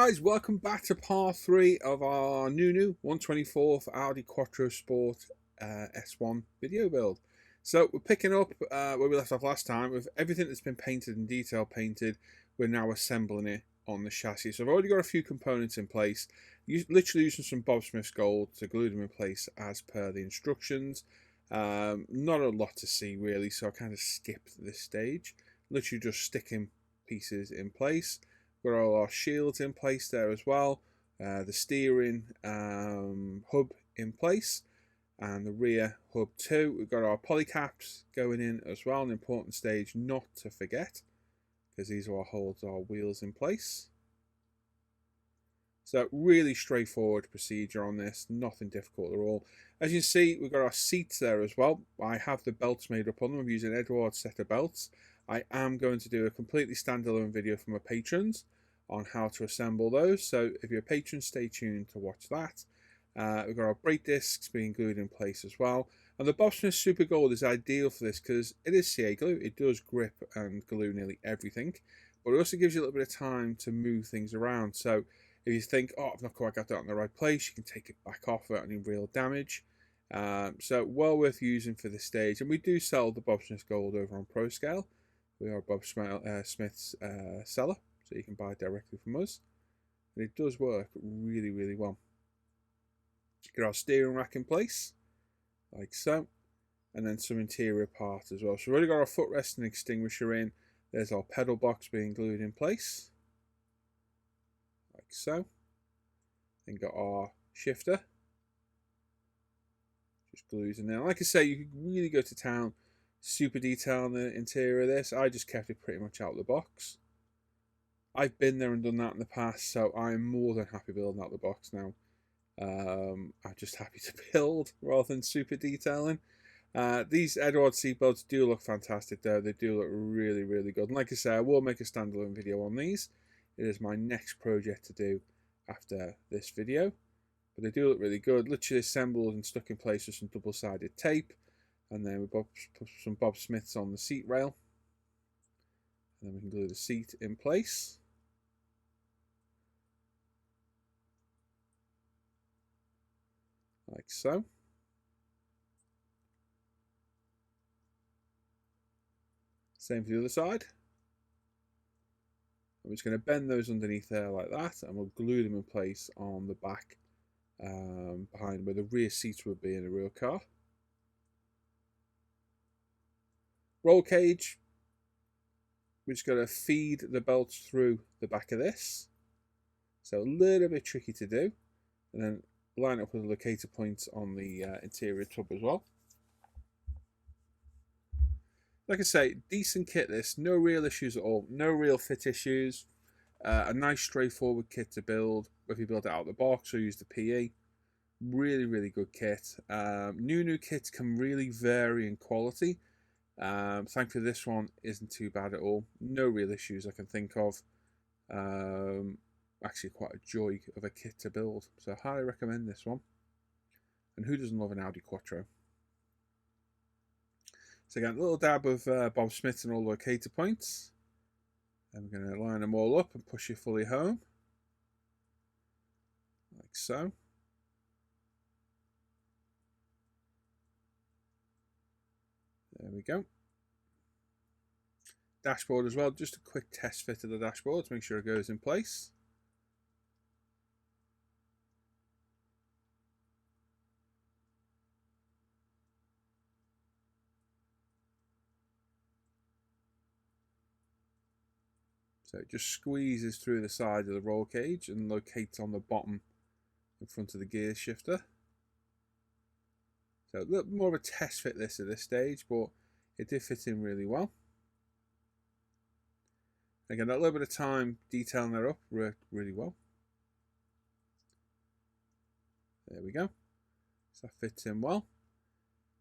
guys, welcome back to part 3 of our Nunu 124th Audi Quattro Sport S1 video build. So we're picking up where we left off last time with everything that's been painted and detail painted. We're now assembling it on the chassis. So I've already got a few components in place, literally using some Bob Smith's gold to glue them in place as per the instructions. Not a lot to see really, so I kind of skipped this stage. Literally just sticking pieces in place. Got all our shields in place there as well, the steering hub in place, and the rear hub too. We've got our polycaps going in as well, an important stage not to forget, because these are what holds our wheels in place. So really straightforward procedure on this, nothing difficult at all. As you can see, we've got our seats there as well. I have the belts made up on them. I'm using Edward's set of belts. I am going to do a completely standalone video for my patrons on how to assemble those. So if you're a patron, stay tuned to watch that. We've got our brake discs being glued in place as well. And the Bob Smith Super Gold is ideal for this because it is CA glue. It does grip and glue nearly everything. But it also gives you a little bit of time to move things around. So if you think, oh, I've not quite got that in the right place, you can take it back off without any real damage. So well worth using for this stage. And we do sell the Bob Smith Gold over on ProScale. We are Bob Smith's seller, so you can buy it directly from us. And it does work really, really well. Get our steering rack in place, like so. And then some interior parts as well. So we've already got our footrest and extinguisher in. There's our pedal box being glued in place, like so. Then got our shifter. Just glues in there. Like I say, you can really go to town. Super detail on the interior of this. I just kept it pretty much out of the box. I've been there and done that in the past, so I'm more than happy building out the box now. I'm just happy to build rather than super detailing. These Edward seatbelts do look fantastic though. They do look really, really good. And like I say, I will make a standalone video on these. It is my next project to do after this video. But they do look really good. Literally assembled and stuck in place with some double-sided tape. And then we put some Bob Smiths on the seat rail. And then we can glue the seat in place. Like so. Same for the other side. I'm just going to bend those underneath there like that, and we'll glue them in place on the back behind where the rear seats would be in a real car. Roll cage. We're just going to feed the belts through the back of this. So a little bit tricky to do. And then line up with the locator points on the interior tub as well. Like I say, decent kit this. No real issues at all. No real fit issues. A nice straightforward kit to build, whether you build it out of the box or use the PE. Really, really good kit. Nunu kits can really vary in quality. Thankfully this one isn't too bad at all. No real issues I can think of. Actually quite a joy of a kit to build, so I highly recommend this one. And who doesn't love an Audi Quattro? So again, a little dab of Bob Smith and all locator points, and we're going to line them all up and push it fully home like so. There we go. Dashboard as well, just a quick test fit of the dashboard to make sure it goes in place. So it just squeezes through the side of the roll cage and locates on the bottom in front of the gear shifter. So a little more of a test fit this at this stage, but it did fit in really well. Again, that little bit of time detailing that up worked really well. There we go. So that fits in well.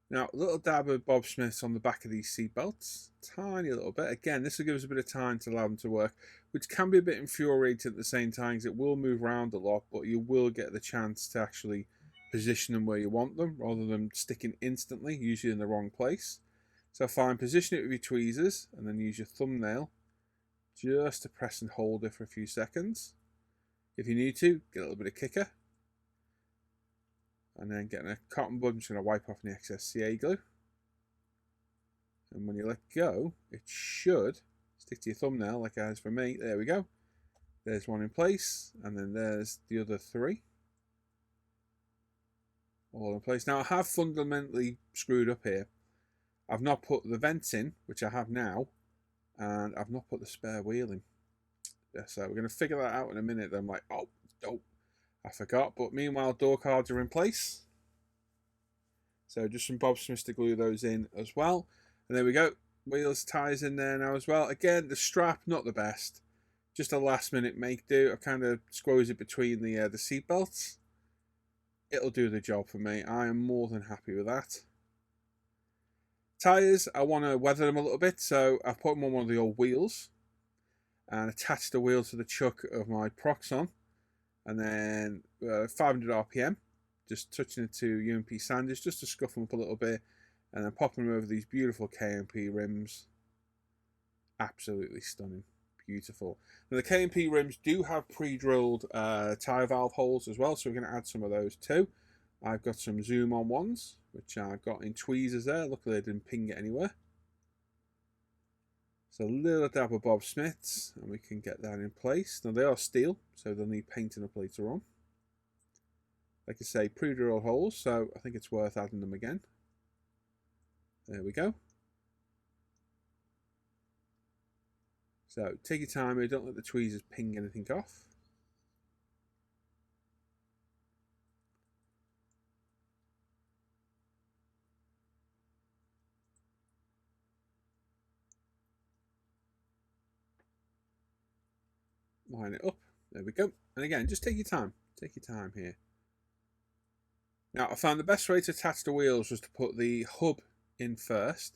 Now, a little dab of Bob Smith's on the back of these seat belts. Tiny little bit. Again, this will give us a bit of time to allow them to work, which can be a bit infuriating at the same time because it will move around a lot, but you will get the chance to actually position them where you want them rather than sticking instantly, usually in the wrong place. So fine, position it with your tweezers and then use your thumbnail just to press and hold it for a few seconds. If you need to, get a little bit of kicker. And then getting a cotton bud, I'm just going to wipe off the excess CA glue. And when you let go, it should stick to your thumbnail like it has for me. There we go. There's one in place, and then there's the other 3. All in place. Now I have fundamentally screwed up here. I've not put the vents in, which I have now, and I've not put the spare wheel in. Yeah, so we're going to figure that out in a minute. I'm like, oh, dope. I forgot, but meanwhile door cards are in place. So just some Bob Smiths to glue those in as well. And there we go. Wheels, tyres in there now as well. Again, the strap, not the best. Just a last minute make do. I kind of squoze it between the seat belts. It'll do the job for me. I am more than happy with that. Tyres, I want to weather them a little bit. So I've put them on one of the old wheels. And attached the wheel to the chuck of my Proxon. And then 500 RPM, just touching it to UMP sanders just to scuff them up a little bit, and then popping them over these beautiful KMP rims. Absolutely stunning, beautiful. Now the KMP rims do have pre-drilled tyre valve holes as well, so we're going to add some of those too. I've got some zoom on ones, which I've got in tweezers there. Luckily I didn't ping it anywhere. So a little dab of Bob Smiths, and we can get that in place. Now they are steel, so they'll need painting up later on. Like I say, pre-drilled holes, so I think it's worth adding them again. There we go. So take your time here, don't let the tweezers ping anything off. Line it up. There we go. And again, just take your time. Take your time here. Now, I found the best way to attach the wheels was to put the hub in first,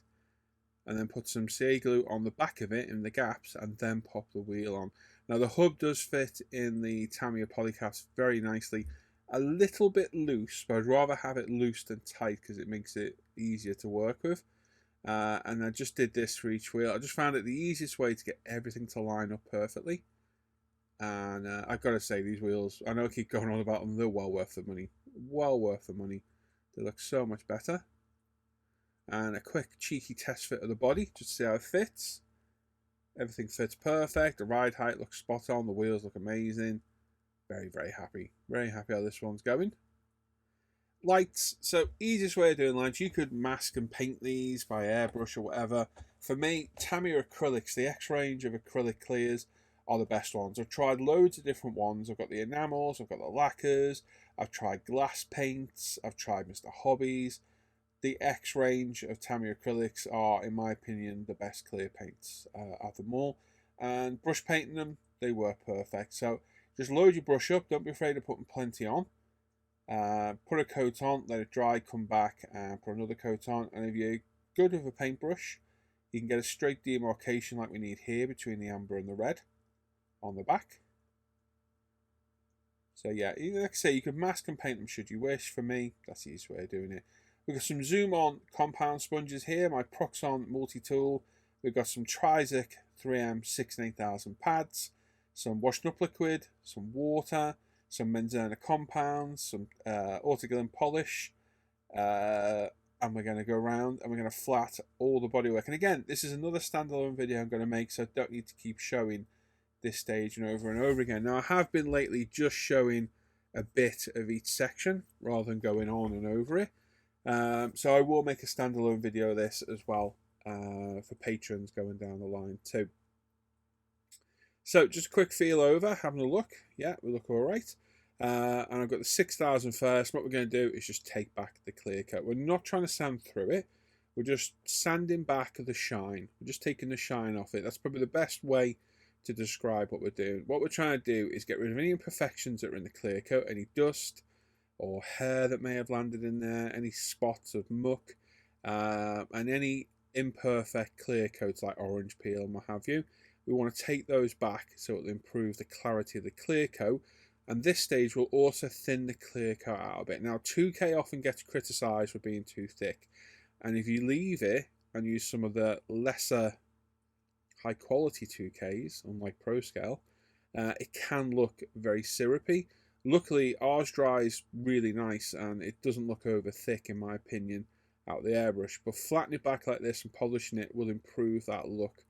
and then put some CA glue on the back of it in the gaps, and then pop the wheel on. Now, the hub does fit in the Tamiya polycast very nicely. A little bit loose, but I'd rather have it loose than tight because it makes it easier to work with. And I just did this for each wheel. I just found it the easiest way to get everything to line up perfectly. And I've got to say, these wheels, I know I keep going on about them, they're well worth the money. Well worth the money. They look so much better. And a quick cheeky test fit of the body, just to see how it fits. Everything fits perfect. The ride height looks spot on. The wheels look amazing. Very, very happy. Very happy how this one's going. Lights. So, easiest way of doing lights, you could mask and paint these by airbrush or whatever. For me, Tamiya acrylics, the X range of acrylic clears, are the best ones. I've tried loads of different ones. I've got the enamels, I've got the lacquers, I've tried glass paints, I've tried Mr. Hobbies. The X range of Tamiya acrylics are, in my opinion, the best clear paints of them all. And brush painting them, they work perfect. So just load your brush up, don't be afraid of putting plenty on. Put a coat on, let it dry, come back and put another coat on. And if you're good with a paintbrush, you can get a straight demarcation like we need here between the amber and the red on the back. So yeah, like I say, you can mask and paint them should you wish. For me, that's the easiest way of doing it. We've got some zoom on compound sponges here, my Proxon multi-tool. We've got some Trizic 3M 6 and 8000 pads, some washing up liquid, some water, some Menzena compounds, some autoglym polish, and we're going to go around and we're going to flat all the bodywork. And again, this is another standalone video I'm going to make, so I don't need to keep showing this stage and over again. Now, I have been lately just showing a bit of each section rather than going on and over it. So I will make a standalone video of this as well for patrons going down the line too. So just a quick feel over, having a look. Yeah, we look all right. And I've got the 6000 first. What we're going to do is just take back the clear coat. We're not trying to sand through it. We're just sanding back the shine. We're just taking the shine off it. That's probably the best way to describe what we're doing. What we're trying to do is get rid of any imperfections that are in the clear coat, any dust or hair that may have landed in there, any spots of muck, and any imperfect clear coats like orange peel and what have you. We want to take those back so it'll improve the clarity of the clear coat, and this stage will also thin the clear coat out a bit. Now 2K often gets criticised for being too thick, and if you leave it and use some of the lesser high quality 2Ks, unlike Pro Scale, it can look very syrupy. Luckily, ours dries really nice and it doesn't look over thick, in my opinion, out of the airbrush. But flattening it back like this and polishing it will improve that look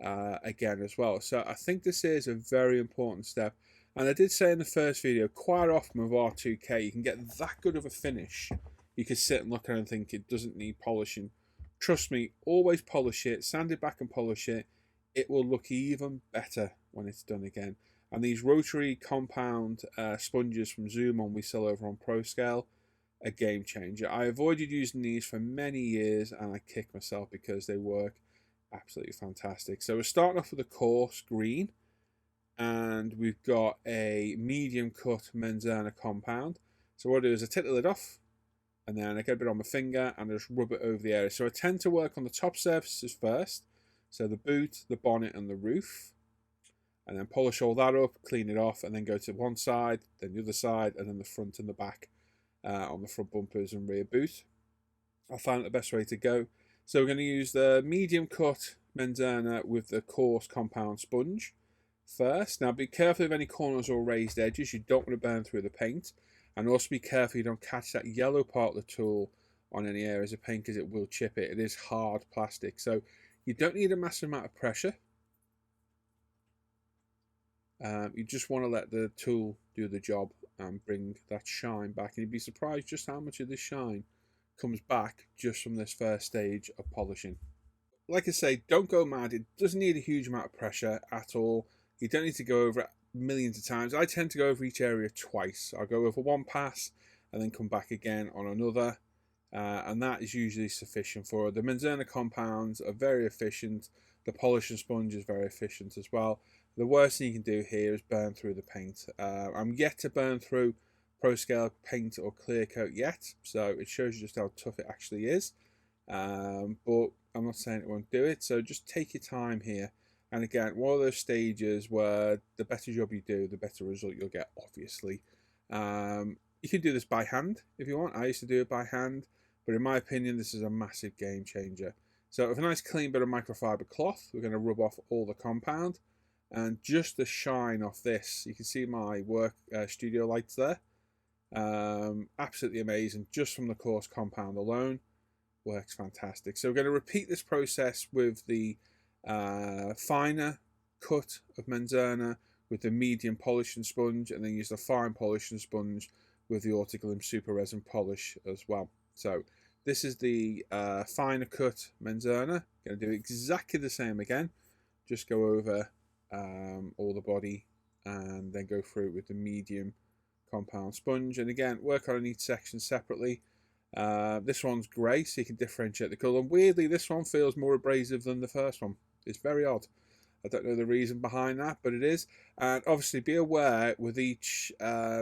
again as well. So I think this is a very important step. And I did say in the first video, quite often with R2K, you can get that good of a finish. You can sit and look at it and think it doesn't need polishing. Trust me, always polish it, sand it back and polish it. It will look even better when it's done again. And these rotary compound sponges from Zoom On we sell over on ProScale, a game changer. I avoided using these for many years and I kick myself because they work absolutely fantastic. So we're starting off with a coarse green, and we've got a medium cut Menzerna compound. So what I do is I take the lid off, and then I get a bit on my finger and I just rub it over the area. So I tend to work on the top surfaces first, so the boot, the bonnet and the roof, and then polish all that up, clean it off, and then go to one side, then the other side, and then the front and the back on the front bumpers and rear boot. I find it the best way to go. So we're going to use the medium cut Menzerna with the coarse compound sponge first. Now be careful of any corners or raised edges. You don't want to burn through the paint. And also be careful you don't catch that yellow part of the tool on any areas of paint because it will chip it. It is hard plastic. So you don't need a massive amount of pressure. You just want to let the tool do the job and bring that shine back. And you'd be surprised just how much of this shine comes back just from this first stage of polishing. Like I say, don't go mad. It doesn't need a huge amount of pressure at all. You don't need to go over it millions of times. I tend to go over each area twice. I'll go over one pass and then come back again on another. And that is usually sufficient for it. The Menzerna compounds are very efficient. The polishing sponge is very efficient as well. The worst thing you can do here is burn through the paint. I'm yet to burn through ProScale paint or clear coat yet, so it shows you just how tough it actually is. But I'm not saying it won't do it, so just take your time here. And again, one of those stages where the better job you do, the better result you'll get, obviously. You can do this by hand if you want. I used to do it by hand, but in my opinion, this is a massive game changer. So with a nice clean bit of microfiber cloth, we're going to rub off all the compound. And just the shine off this, you can see my work studio lights there. Absolutely amazing, just from the coarse compound alone. Works fantastic. So we're going to repeat this process with the finer cut of Menzerna with the medium polishing sponge, and then use the fine polishing sponge with the Autoglym Super Resin polish as well. So this is the finer cut Menzerna. Going to do exactly the same again. Just go over all the body and then go through it with the medium compound sponge, and again work on each section separately. This one's grey, so you can differentiate the colour, and weirdly this one feels more abrasive than the first one. It's very odd. I don't know the reason behind that, but it is. And obviously be aware with each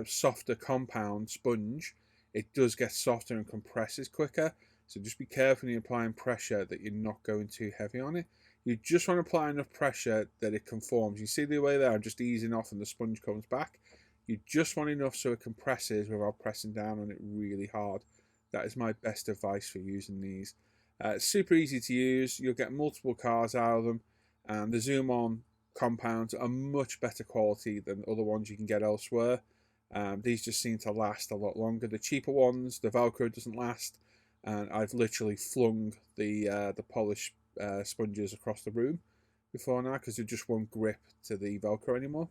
softer compound sponge, it does get softer and compresses quicker, so just be careful when you're applying pressure that you're not going too heavy on it. You just want to apply enough pressure that it conforms. You see the way there, I'm just easing off and the sponge comes back. You just want enough so it compresses without pressing down on it really hard. That is my best advice for using these. It's super easy to use. You'll get multiple cars out of them. And the Zoom On compounds are much better quality than other ones you can get elsewhere. These just seem to last a lot longer. The cheaper ones, the Velcro doesn't last. And I've literally flung the polish sponges across the room before now because they just won't grip to the Velcro anymore.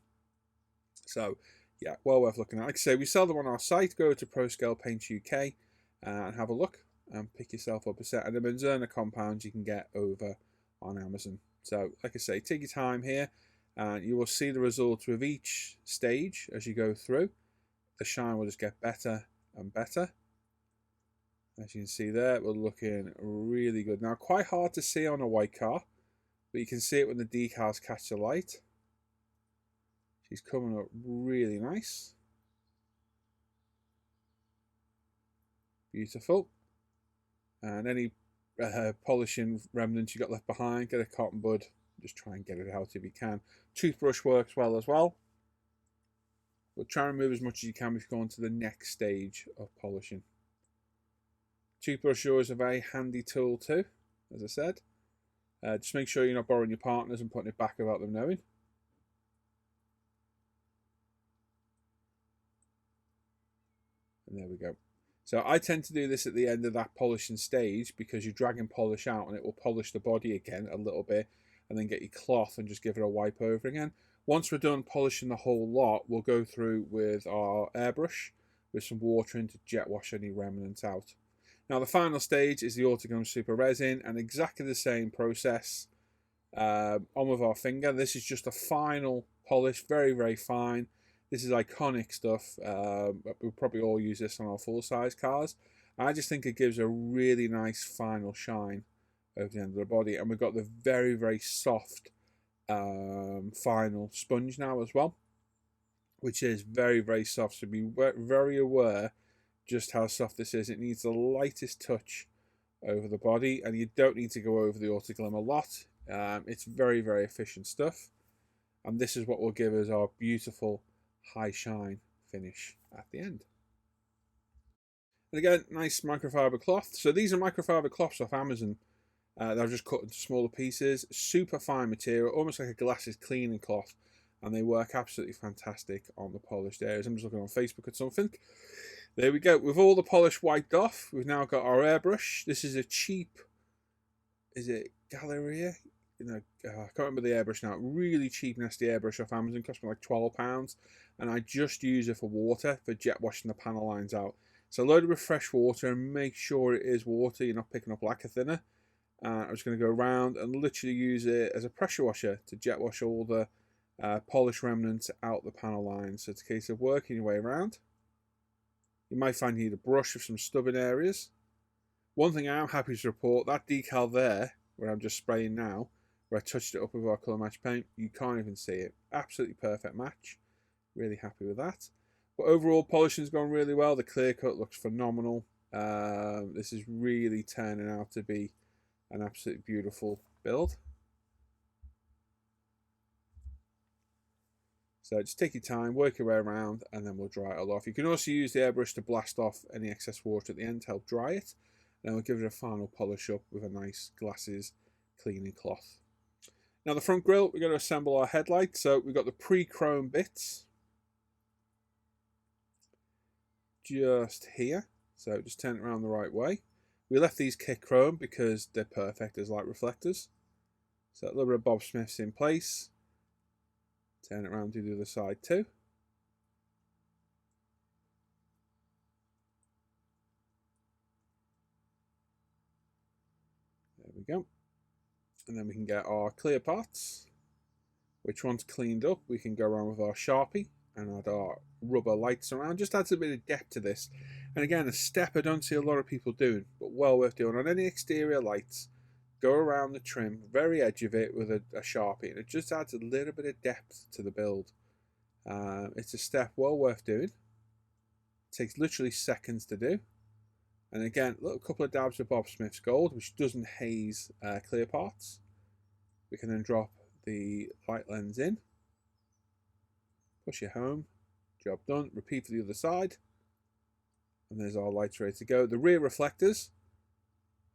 So yeah, well worth looking at. Like I say, we sell them on our site. Go to ProScale Paints UK and have a look and pick yourself up a set. And the Menzerna compounds you can get over on Amazon. So like I say, take your time here and you will see the results with each stage as you go through. The shine will just get better and better. As you can see there, we're looking really good. Now, quite hard to see on a white car, but you can see it when the decals catch the light. She's coming up really nice. Beautiful. And any polishing remnants you got left behind, get a cotton bud. Just try and get it out if you can. Toothbrush works well as well. But try and remove as much as you can before going to the next stage of polishing. Toothbrush is a very handy tool too, as I said. Just make sure you're not borrowing your partner's and putting it back without them knowing. And there we go. So I tend to do this at the end of that polishing stage because you drag and polish out and it will polish the body again a little bit, and then get your cloth and just give it a wipe over again. Once we're done polishing the whole lot, we'll go through with our airbrush with some water in to jet wash any remnants out. Now the final stage is the Autogum Super Resin, and exactly the same process on with our finger. This is just a final polish, very, very fine. This is iconic stuff. We'll probably all use this on our full-size cars. I just think it gives a really nice final shine over the end of the body. And we've got the very, very soft final sponge now as well, which is very, very soft. So be very aware just how soft this is. It needs the lightest touch over the body, and you don't need to go over the Autoglym a lot. It's very, very efficient stuff. And this is what will give us our beautiful high shine finish at the end. And again, nice microfiber cloth. So these are microfiber cloths off Amazon. They're just cut into smaller pieces. Super fine material, almost like a glasses cleaning cloth. And they work absolutely fantastic on the polished areas. I'm just looking on Facebook at something. There we go. With all the polish wiped off, we've now got our airbrush. This is a cheap, is it Galleria? I can't remember the airbrush now. Really cheap, nasty airbrush off Amazon. Cost me like £12. And I just use it for water, for jet washing the panel lines out. So load it with fresh water and make sure it is water. You're not picking up lacquer thinner. I'm just going to go around and literally use it as a pressure washer to jet wash all the polish remnants out the panel lines. So it's a case of working your way around. You might find you need a brush with some stubborn areas. One thing I am happy to report, that decal there, where I'm just spraying now, where I touched it up with our colour match paint, you can't even see it. Absolutely perfect match. Really happy with that. But overall, polishing's gone really well. The clear coat looks phenomenal. This is really turning out to be an absolutely beautiful build. So just take your time, work your way around, and then we'll dry it all off. You can also use the airbrush to blast off any excess water at the end to help dry it. And then we'll give it a final polish up with a nice glasses cleaning cloth. Now the front grille, we're going to assemble our headlight. So we've got the pre-chrome bits just here. So just turn it around the right way. We left these kit chrome because they're perfect as light reflectors. So a little bit of Bob Smith's in place. Turn it around to the other side too. There we go. And then we can get our clear parts, which once cleaned up, we can go around with our Sharpie and add our rubber lights around. Just adds a bit of depth to this. And again, a step I don't see a lot of people doing, but well worth doing. On any exterior lights, go around the trim, very edge of it with a Sharpie, and it just adds a little bit of depth to the build. It's a step well worth doing. It takes literally seconds to do. And again, a little couple of dabs of Bob Smith's Gold, which doesn't haze clear parts. We can then drop the light lens in, push it home, job done. Repeat for the other side. And there's our lights ready to go. The rear reflectors,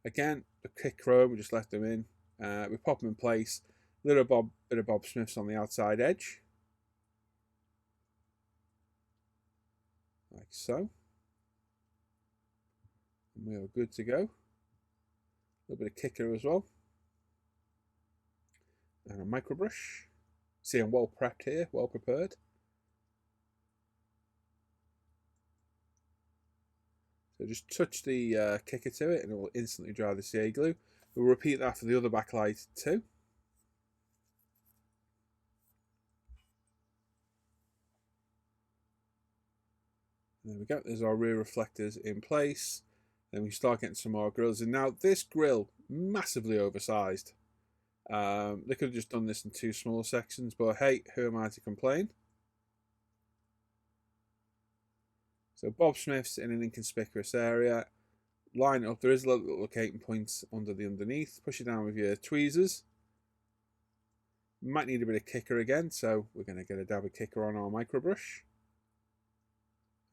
again, the kit chrome, we just left them in. We pop them in place. A little bit of Bob Smith's on the outside edge. Like so. And we are good to go. A little bit of kicker as well. And a micro brush. See, I'm well prepped here, well prepared. So just touch the kicker to it and it will instantly dry the CA glue. We'll repeat that for the other backlight too. There we go, there's our rear reflectors in place. Then we start getting some more grills in. Now this grill, massively oversized. They could have just done this in 2 small sections, but hey, who am I to complain? So Bob Smith's in an inconspicuous area. Line it up. There is a little locating points under the underneath. Push it down with your tweezers. Might need a bit of kicker again, so we're going to get a dab of kicker on our micro brush.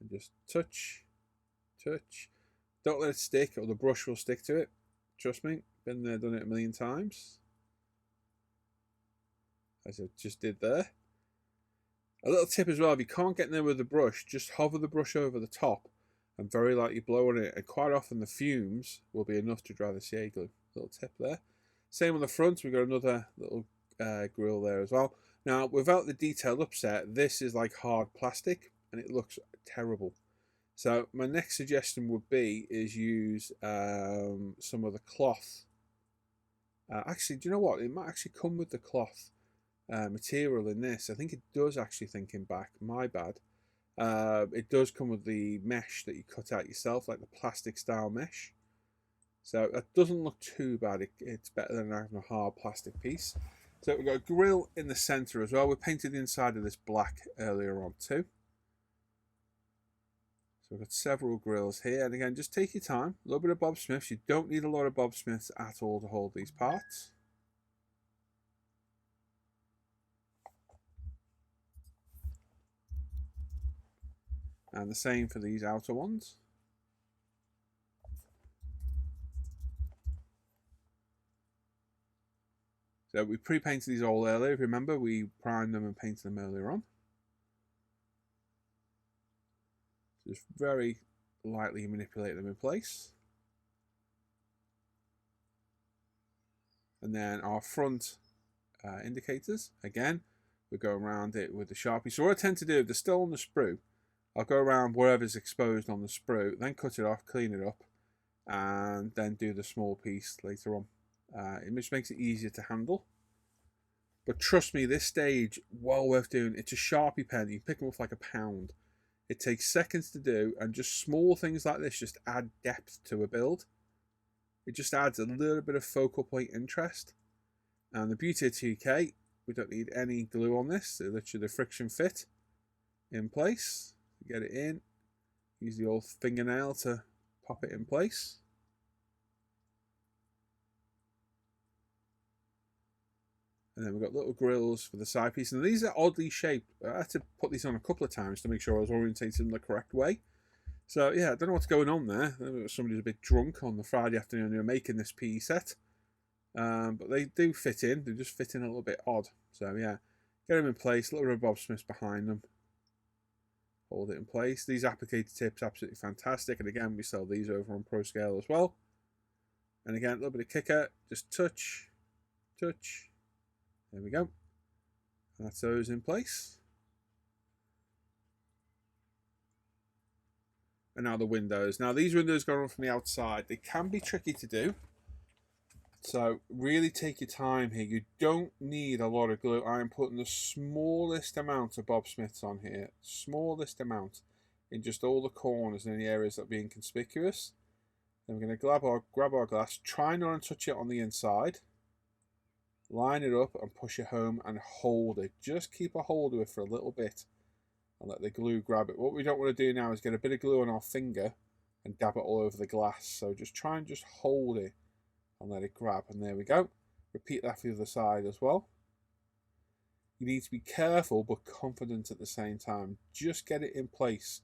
And just touch, touch. Don't let it stick or the brush will stick to it. Trust me, been there, done it a million times. As I just did there. A little tip as well, if you can't get in there with the brush, just hover the brush over the top and very lightly blow on it, and quite often the fumes will be enough to dry the CA glue. Little tip there. Same on the front, we've got another little grill there as well. Now, without the detailed upset, this is like hard plastic and it looks terrible. So my next suggestion would be is use some of the cloth. Actually, do you know what? It might actually come with the cloth material in this. I think it does actually, thinking back, my bad. It does come with the mesh that you cut out yourself, like the plastic style mesh. So that doesn't look too bad. It's better than having a hard plastic piece. So we've got a grill in the center as well. We painted the inside of this black earlier on too. So we've got several grills here. And again, just take your time. A little bit of Bob Smiths. You don't need a lot of Bob Smiths at all to hold these parts. And the same for these outer ones. So we pre-painted these all earlier. If you remember, we primed them and painted them earlier on. Just very lightly manipulate them in place. And then our front indicators, again, we go around it with the Sharpie. So what I tend to do, if they're still on the sprue, I'll go around wherever's exposed on the sprue, then cut it off, clean it up, and then do the small piece later on. It just makes it easier to handle. But trust me, this stage, well worth doing. It's a Sharpie pen. You can pick them up for like £1. It takes seconds to do, and just small things like this just add depth to a build. It just adds a little bit of focal point interest. And the beauty of 2K, we don't need any glue on this. So literally the friction fit in place. Get it in. Use the old fingernail to pop it in place. And then we've got little grills for the side piece. And these are oddly shaped. I had to put these on a couple of times to make sure I was orientated in the correct way. So yeah, I don't know what's going on there. Somebody's a bit drunk on the Friday afternoon who were making this PE set. But they do fit in. They just fit in a little bit odd. So yeah, get them in place. A little bit of Bob Smiths behind them. Hold it in place. These applicator tips, absolutely fantastic. And again, we sell these over on Pro Scale as well. And again, a little bit of kicker. Just touch, touch. There we go. And that's those in place. And now the windows. Now these windows go on from the outside. They can be tricky to do. So really take your time here. You don't need a lot of glue. I am putting the smallest amount of Bob Smiths on here. Smallest amount in just all the corners and any areas that are being conspicuous. Then we're going to grab our glass. Try not to touch it on the inside. Line it up and push it home and hold it. Just keep a hold of it for a little bit and let the glue grab it. What we don't want to do now is get a bit of glue on our finger and dab it all over the glass. So just try and just hold it and let it grab. And there we go. Repeat that for the other side as well. You need to be careful but confident at the same time. Just get it in place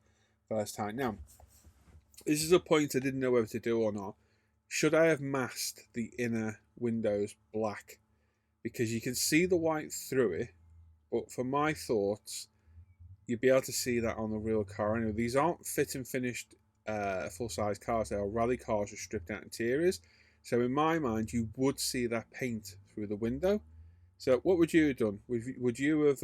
first time. Now, this is a point I didn't know whether to do or not. Should I have masked the inner windows black? Because you can see the white through it, but for my thoughts, you'll be able to see that on the real car. Anyway, these aren't fit and finished full-size cars. They are rally cars with stripped out interiors. So in my mind, you would see that paint through the window. So what would you have done? Would you have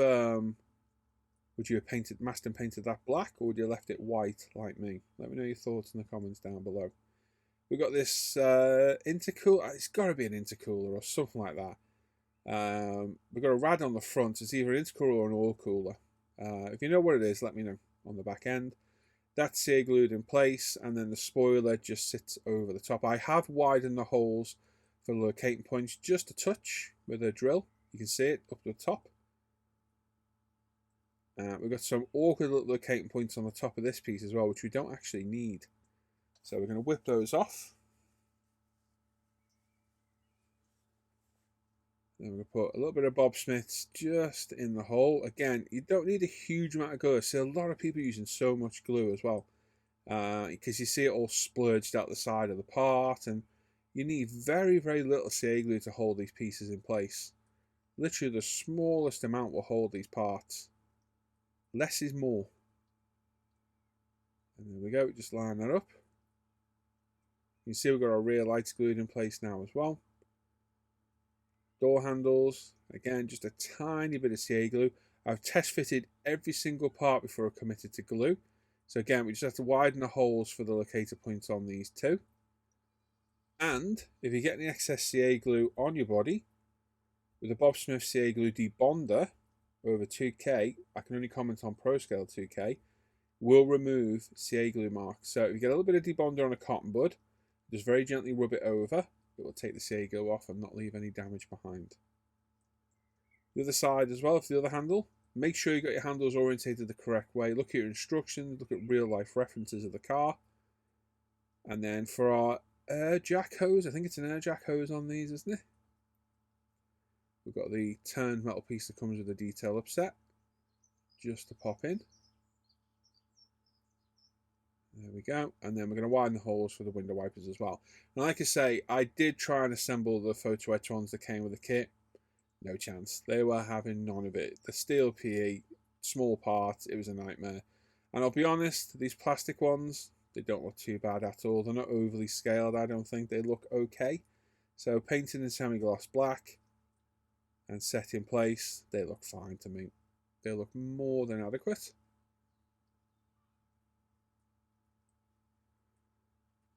painted, masked and painted that black, or would you have left it white like me? Let me know your thoughts in the comments down below. We've got this intercooler. It's got to be an intercooler or something like that. We've got a rad on the front. It's either an intercooler or an oil cooler. If you know what it is, let me know on the back end. That's CA glued in place, and then the spoiler just sits over the top. I have widened the holes for locating points just a touch with a drill. You can see it up the top. We've got some awkward little locating points on the top of this piece as well, which we don't actually need. So we're going to whip those off. Then we're going to put a little bit of Bob Smiths just in the hole. Again, you don't need a huge amount of glue. I see a lot of people using so much glue as well. Because you see it all splurged out the side of the part. And you need very, very little CA glue to hold these pieces in place. Literally the smallest amount will hold these parts. Less is more. And there we go, just line that up. You can see we've got our rear lights glued in place now as well. Door handles, again, just a tiny bit of CA glue. I've test fitted every single part before I committed to glue. So again, we just have to widen the holes for the locator points on these two. And if you get any excess CA glue on your body, with the Bob Smith CA glue debonder over 2K, I can only comment on Pro Scale 2K, will remove CA glue marks. So if you get a little bit of debonder on a cotton bud, just very gently rub it over. It will take the CA glue off and not leave any damage behind. The other side as well, for the other handle, make sure you got your handles orientated the correct way. Look at your instructions, look at real life references of the car. And then for our air jack hose, I think it's an air jack hose on these, isn't it? We've got the turned metal piece that comes with a detail upset, just to pop in. There we go. And then we're going to widen the holes for the window wipers as well. And like I say, I did try and assemble the photo etch ones that came with the kit. No chance. They were having none of it. The steel PE, small part, it was a nightmare. And I'll be honest, these plastic ones, they don't look too bad at all. They're not overly scaled, I don't think. They look okay. So painted in semi-gloss black and set in place, they look fine to me. They look more than adequate.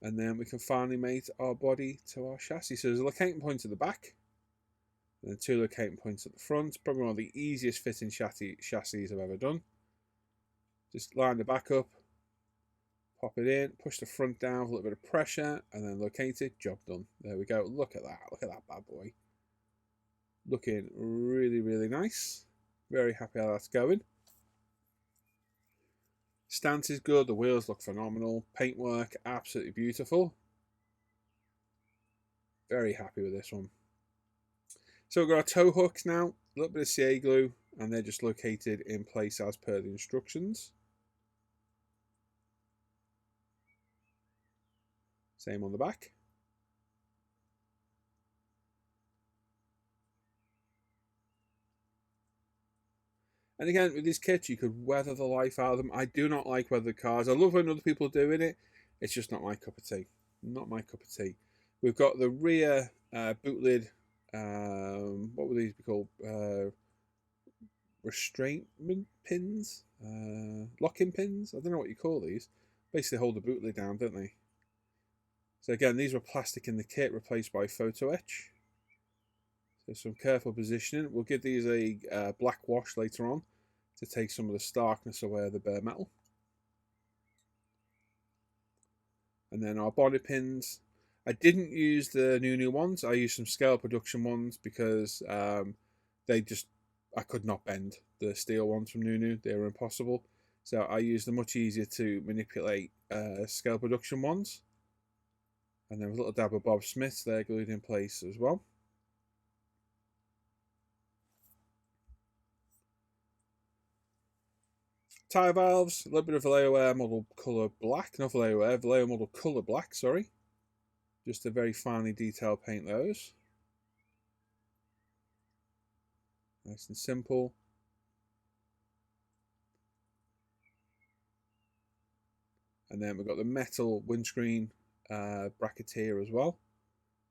And then we can finally mate our body to our chassis. So there's a locating point at the back, and then two locating points at the front. Probably one of the easiest fitting chassis I've ever done. Just line the back up, pop it in, push the front down with a little bit of pressure, and then locate it, job done. There we go. Look at that bad boy. Looking really, really nice. Very happy how that's going. Stance is good, the wheels look phenomenal, paintwork absolutely beautiful. Very happy with this one. So we've got our tow hooks now, a little bit of CA glue, and they're just located in place as per the instructions. Same on the back. And again, with these kits, you could weather the life out of them. I do not like weathered cars. I love when other people are doing it. It's just not my cup of tea. Not my cup of tea. We've got the rear boot lid. What would these be called? Restrainment pins? Locking pins? I don't know what you call these. Basically hold the boot lid down, don't they? So again, these were plastic in the kit, replaced by photo etch. So some careful positioning. We'll give these a black wash later on to take some of the starkness away of the bare metal. And then our body pins. I didn't use the Nunu ones. I used some scale production ones because I could not bend the steel ones from Nunu. They were impossible. So I used the much easier to manipulate scale production ones. And then a little dab of Bob Smith's there glued in place as well. Tyre valves, a little bit of Vallejo Air model colour black, not Vallejo Air, Vallejo model colour black, sorry. Just to very finely detail paint those. Nice and simple. And then we've got the metal windscreen bracket here as well.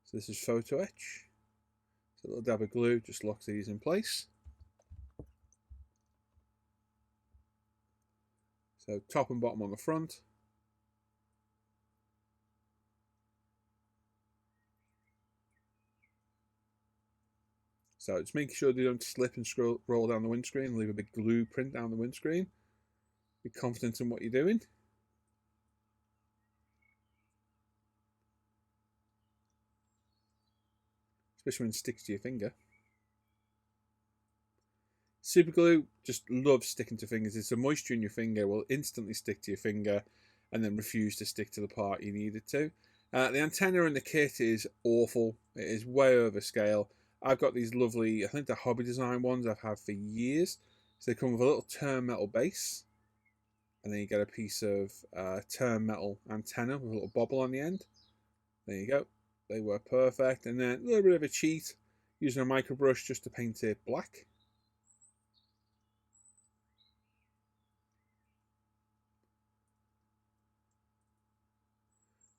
So this is photo etch. So a little dab of glue just locks these in place. So top and bottom on the front. So just making sure they don't slip and roll down the windscreen and leave a big glue print down the windscreen. Be confident in what you're doing. Especially when it sticks to your finger. Super glue, just loves sticking to fingers. It's a moisture in your finger will instantly stick to your finger and then refuse to stick to the part you need it to. The antenna in the kit is awful. It is way over scale. I've got these lovely, I think they're hobby design ones I've had for years. So they come with a little turn metal base. And then you get a piece of turn metal antenna with a little bobble on the end. There you go. They were perfect. And then a little bit of a cheat, using a micro brush just to paint it black.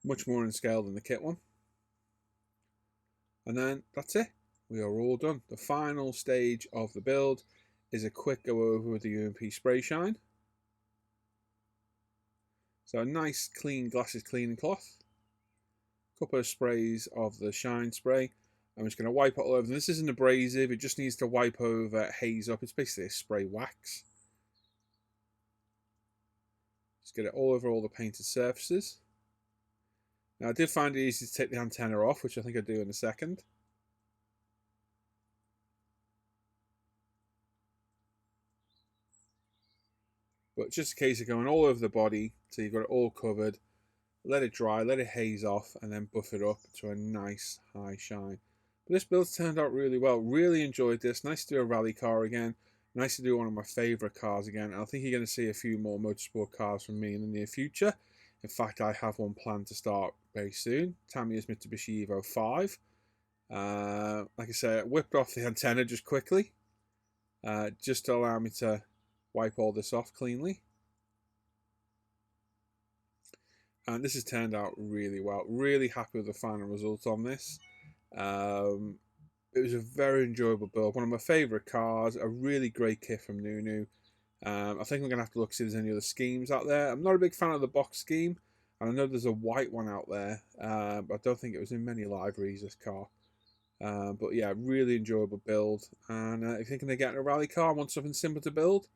much more in scale than the kit one. And then that's it. We are all done. The final stage of the build is a quick go over with the UMP spray shine. So a nice clean glasses cleaning cloth. A couple of sprays of the shine spray. I'm just going to wipe it all over. This isn't abrasive, it just needs to wipe over, haze up. It's basically a spray wax. Just get it all over all the painted surfaces. Now I did find it easy to take the antenna off, which I think I'll do in a second. But just a case of going all over the body, so you've got it all covered. Let it dry, let it haze off, and then buff it up to a nice high shine. But this build turned out really well. Really enjoyed this. Nice to do a rally car again. Nice to do one of my favourite cars again. And I think you're going to see a few more motorsport cars from me in the near future. In fact, I have one planned to start very soon. Tamiya's Mitsubishi Evo 5. Like I say, I whipped off the antenna just quickly. Just to allow me to wipe all this off cleanly. And this has turned out really well. Really happy with the final result on this. It was a very enjoyable build. One of my favourite cars. A really great kit from Nunu. I think we're going to have to look see if there's any other schemes out there. I'm not a big fan of the box scheme. And I know there's a white one out there. But I don't think it was in many libraries, this car. But yeah, really enjoyable build. And if you're thinking of getting a rally car and want something simple to build,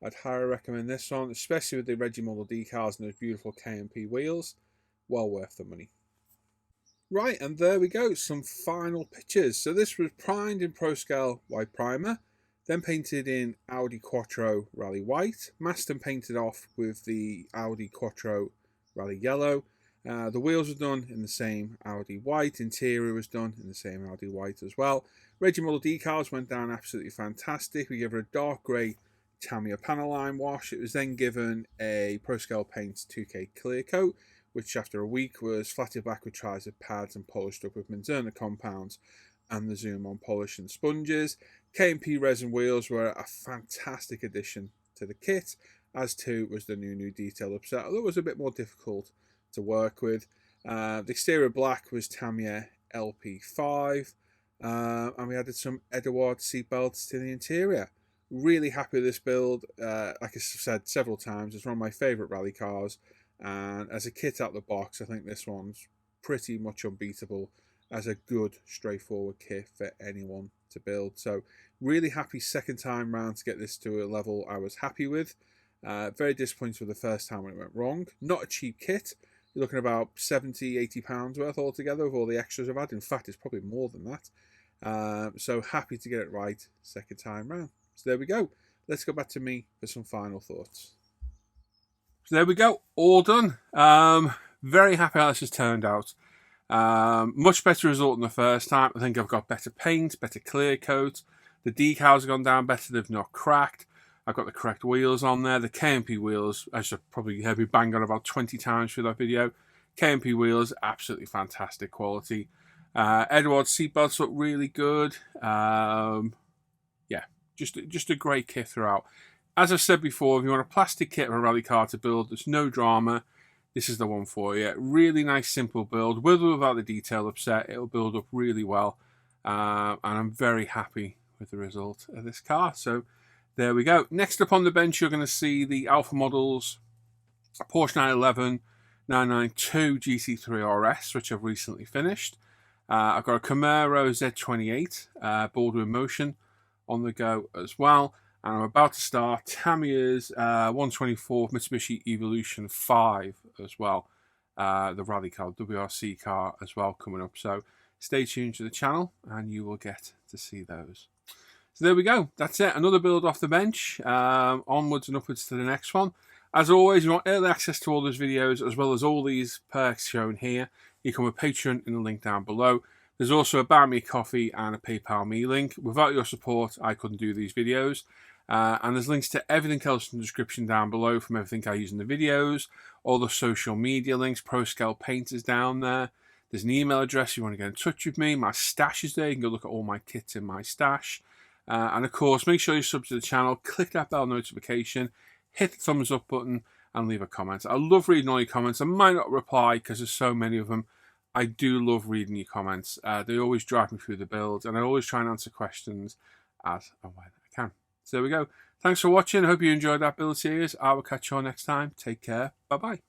I'd highly recommend this one, especially with the Reggie model decals and those beautiful K&P wheels. Well worth the money. Right, and there we go, some final pictures. So this was primed in ProScale white primer, then painted in Audi Quattro Rally White, masked and painted off with the Audi Quattro Rally Yellow. The wheels were done in the same Audi White, interior was done in the same Audi White as well. Reggie model decals went down absolutely fantastic. We gave it a dark grey Tamiya panel line wash. It was then given a ProScale Paints 2K clear coat, which after a week was flatted back with tri-zip pads and polished up with Manzana compounds and the Zoom on polish and sponges. K&P resin wheels were a fantastic addition to the kit, as too was the Nunu detail upset, although it was a bit more difficult to work with. The exterior black was Tamiya LP5, and we added some Edward seat belts to the interior. Really happy with this build. Like I said several times, it's one of my favourite rally cars. And as a kit out the box, I think this one's pretty much unbeatable as a good, straightforward kit for anyone to build. So really happy second time round to get this to a level I was happy with. Very disappointed with the first time when it went wrong. Not a cheap kit. You're looking about £70–80 worth altogether with all the extras I've had. In fact, it's probably more than that. So happy to get it right second time round. So there we go. Let's go back to me for some final thoughts. So there we go, all done. Very happy how this has turned out. Much better result than the first time. I think I've got better paint, better clear coat. The decals have gone down better, they've not cracked. I've got the correct wheels on there. The K&P wheels, as you've probably heard me bang on about 20 times through that video. K&P wheels, absolutely fantastic quality. Edward seatbelts look really good. Yeah, just a great kit throughout. As I've said before, if you want a plastic kit of a rally car to build, there's no drama, this is the one for you. Really nice, simple build. With or without the detail upset, it'll build up really well. And I'm very happy with the result of this car. So there we go. Next up on the bench, you're going to see the Alpha models, Porsche 911, 992 GT3 RS, which I've recently finished. I've got a Camaro Z28, Baldwin Motion on the go as well. And I'm about to start Tamiya's 124 Mitsubishi Evolution 5 as well. The rally car, WRC car as well coming up. So stay tuned to the channel and you will get to see those. So there we go. That's it. Another build off the bench. Onwards and upwards to the next one. As always, you want early access to all those videos as well as all these perks shown here. You can with Patreon in the link down below. There's also a Buy Me a Coffee and a PayPal Me link. Without your support, I couldn't do these videos. And there's links to everything else in the description down below from everything I use in the videos. All the social media links, ProScale Paint is down there. There's an email address if you want to get in touch with me. My stash is there. You can go look at all my kits in my stash. And of course, make sure you sub to the channel. Click that bell notification. Hit the thumbs up button. and leave a comment. I love reading all your comments. I might not reply because there's so many of them. I do love reading your comments. They always drive me through the build, and I always try and answer questions as and when I can. So there we go. Thanks for watching. I hope you enjoyed that build series. I will catch you all next time. Take care. Bye-bye.